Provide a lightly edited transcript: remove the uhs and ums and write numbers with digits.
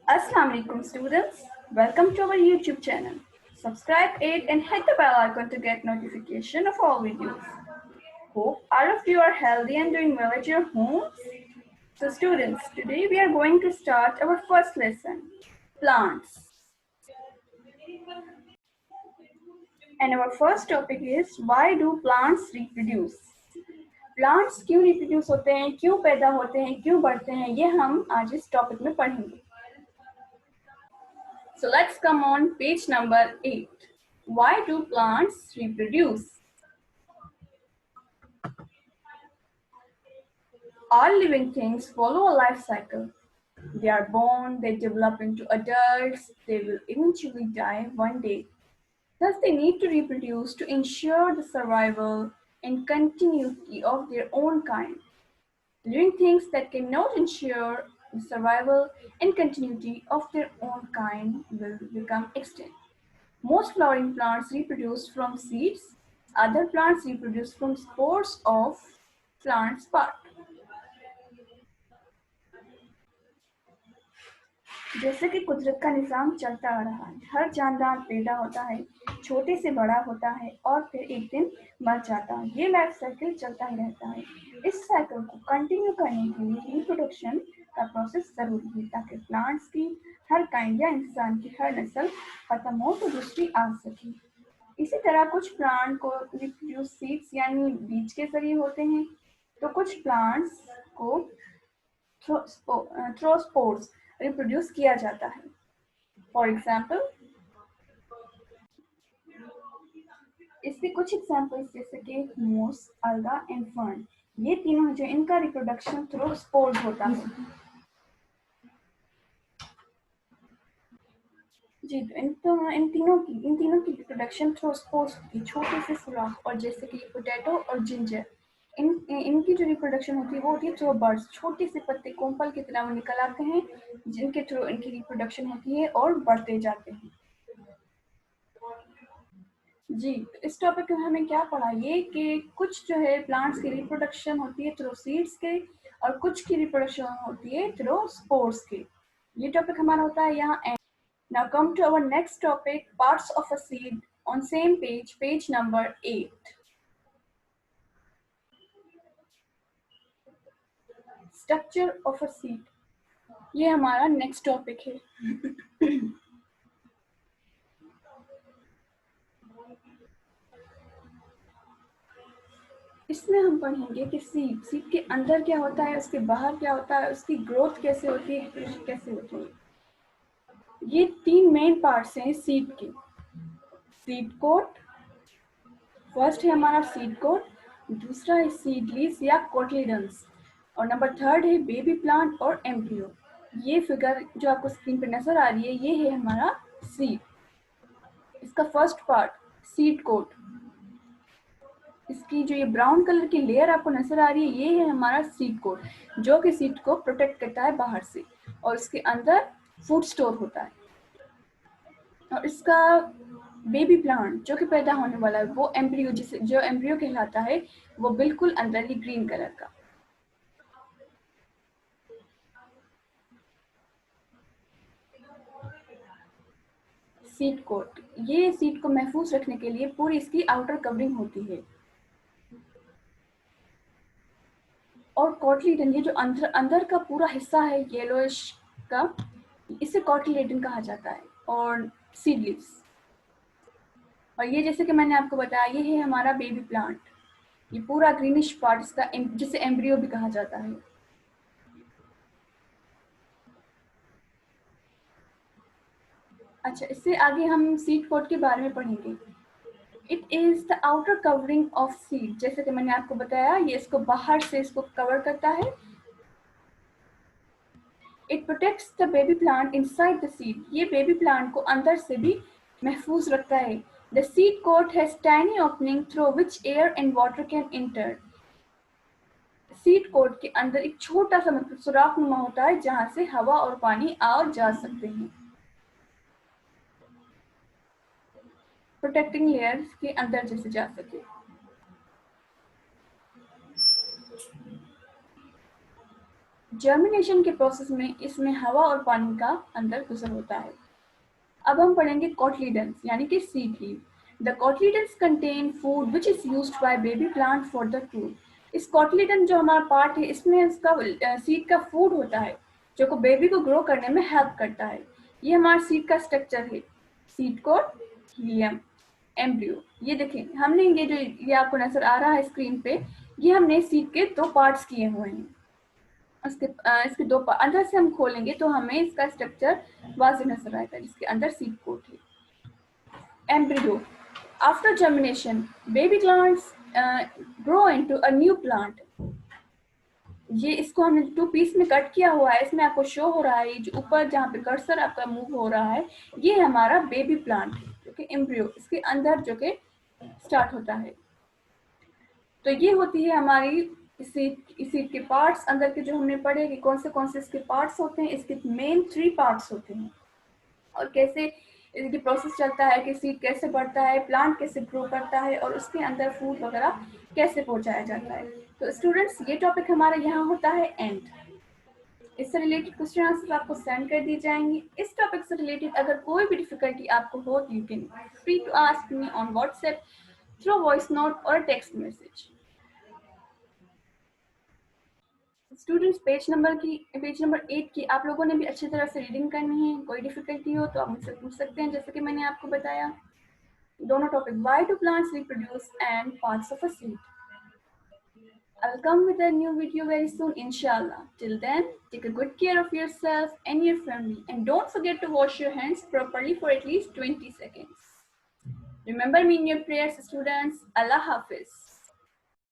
Assalamu alaikum students. Welcome to our YouTube channel. Subscribe it and hit the bell icon to get notification of all videos. Hope all of you are healthy and doing well at your homes. So students, today we are going to start our first lesson, plants. And our first topic is why do plants reproduce? Plants क्यों reproduce होते हैं, क्यों पैदा होते हैं, क्यों बढ़ते हैं, ये हम आज इस टॉपिक में पढ़ेंगे. So let's come on page number 8. Why do plants reproduce? All living things follow a life cycle. They are born, they develop into adults, they will eventually die one day. Thus, they need to reproduce to ensure the survival and continuity of their own kind. Living things that cannot ensure the survival and continuity of their own kind will become extinct. Most flowering plants reproduce from seeds. Other plants reproduce from spores of plants part. जैसे कि कुदरत का निज़ाम चलता आ रहा है, हर जानदार पैदा होता है, छोटे से बड़ा होता है और फिर एक दिन मर जाता है. ये लाइफ साइकिल चलता ही रहता है. इस साइकिल को कंटिन्यू करने के लिए रिप्रोडक्शन का प्रोसेस जरूरी है ताकि प्लांट्स की हर काइंड या इंसान की हर नस्ल खत्म हो तो दूसरी आ सके. इसी तरह कुछ प्लांट को रिप्रोड्यूस सीड्स यानी बीज के जरिए होते हैं, तो कुछ प्लांट्स को थ्रो स्पोर्स रिप्रोड्यूस किया जाता है. फॉर एग्जाम्पल, इसके कुछ एग्जाम्पल्स जैसे कि मोस, अल्गा एंड फर्न, ये तीनों जो इनका रिप्रोडक्शन थ्रू स्पोर्स होता है. जी, तो इन तीनों की रिप्रोडक्शन थ्रू स्पोर्स की छोटे से सुराख, और जैसे कि पोटैटो और जिंजर, इनकी जो रिप्रोडक्शन होती है वो होती है थ्रू बर्ड्स. छोटे से पत्ते कोम्पल की तरह वो निकल आते हैं जिनके थ्रू इनकी रिप्रोडक्शन होती है और बढ़ते जाते हैं. जी, तो इस टॉपिक में हमें क्या पढ़ा, ये कि कुछ जो है प्लांट्स की रिप्रोडक्शन होती है थ्रू सीड्स के और कुछ की रिप्रोडक्शन होती है थ्रू स्पोर्स के. ये टॉपिक हमारा होता है यहाँ. Now come to our next topic, parts of a seed, on same page, page number 8. Structure of a seed. ये हमारा next topic है. इसमें हम पढ़ेंगे कि सीड के अंदर क्या होता है, उसके बाहर क्या होता है, उसकी ग्रोथ कैसे होती है, कैसे होती है. ये तीन मेन पार्ट्स हैं सीड के. सीड कोट, फर्स्ट है हमारा सीड कोट, दूसरा है सीड लीव्स या कोटिलेडन्स, और नंबर थर्ड है बेबी प्लांट और एम्ब्रियो. ये फिगर जो आपको स्क्रीन पे नजर आ रही है ये है हमारा सीड. इसका फर्स्ट पार्ट सीड कोट, इसकी जो ये ब्राउन कलर की लेयर आपको नजर आ रही है ये है हमारा सीड कोट, जो कि सीड को प्रोटेक्ट करता है बाहर से, और इसके अंदर फूड स्टोर होता है. और इसका बेबी प्लांट जो कि पैदा होने वाला है वो एम्ब्रियो, जिसे जो एम्ब्रियो कहलाता है, वो बिल्कुल अंदर ही ग्रीन कलर का. सीड कोट, ये सीड को महफूज रखने के लिए पूरी इसकी आउटर कवरिंग होती है. और कॉटिलेडन, ये जो अंदर का पूरा हिस्सा है येलोइश का, इसे कॉटिलेडन कहा जाता है. और सीड लीव्स, और ये जैसे कि मैंने आपको बताया ये है हमारा बेबी प्लांट, ये पूरा ग्रीनिश पार्ट इसका, जिसे एम्ब्रियो भी कहा जाता है. अच्छा, इससे आगे हम सीड कोट के बारे में पढ़ेंगे. It is the outer covering of seed, जैसे कि मैंने आपको बताया ये इसको बाहर से इसको कवर करता है. It protects the baby plant inside the seed, ये बेबी प्लांट को अंदर से भी महफूज रखता है. The seed coat has tiny opening through which air and water can enter. Seed coat के अंदर एक छोटा सा मतलब सुराख नुमा होता है जहां से हवा और पानी आ और जा सकते हैं. प्रोटेक्टिंग लेयर के अंदर जैसे जा सके. जर्मिनेशन के प्रोसेस में इसमें हवा और पानी का अंदर गुजर होता है। अब हम पढ़ेंगे कॉटलीडन्स यानी कि seed leave. The cotyledons contain food which is used by baby plant for the food. इस कॉटलीडन जो हमारा पार्ट है, इसमें इसका सीड का फूड होता है जो को बेबी को ग्रो करने में हेल्प करता है। ये हमारा सीड का स्ट्रक्चर है। Seed coat, hilum, embryo. ये देखें, हमने ये आपको नजर आ रहा है स्क्रीन पे, ये हमने सीड के दो पार्ट्स किए हुए हैं। इसके दो अंदर से हम खोलेंगे तो हमें इसका स्ट्रक्चर वाज़ेह नजर आएगा, जिसके अंदर सीड कोट है। Embryo. After germination, baby plants grow into a new plant. ये इसको हमने 2 पीस में कट किया हुआ है, इसमें आपको शो हो रहा है जो ऊपर जहाँ पे कर्सर आपका मूव हो रहा है, ये हमारा बेबी प्लांट है जो कि एम्ब्रियो इसके अंदर जो कि स्टार्ट होता है। तो ये होती है हमारी इसी के पार्ट्स। अंदर के जो हमने पढ़े कि कौन से इसके पार्ट्स होते हैं। इसके मेन 3 पार्ट्स होते हैं और कैसे इनकी प्रोसेस चलता है कि सीड कैसे बढ़ता है, प्लांट कैसे ग्रो करता है और उसके अंदर फूड वगैरह कैसे पहुंचाया जाता है। तो स्टूडेंट्स, ये टॉपिक हमारा यहाँ होता है एंड। इससे रिलेटेड क्वेश्चन आंसर आपको सेंड कर दी जाएंगे। इस टॉपिक से रिलेटेड अगर कोई भी डिफिकल्टी आपको हो, you can free to ask me on WhatsApp through voice note और text message. Students, page number 8 की आप लोगों ने भी अच्छी तरह से रीडिंग करनी है। कोई डिफिकल्टी हो तो आप मुझसे पूछ सकते हैं, जैसे कि मैंने आपको बताया। दोनों topic, why do plants reproduce and parts of a seed. I'll come with a new video very soon, inshallah. Till then, take a good care of yourself and your family, and don't forget to wash your hands properly for at least 20 seconds. Remember me in your prayers, students. Allah Hafiz.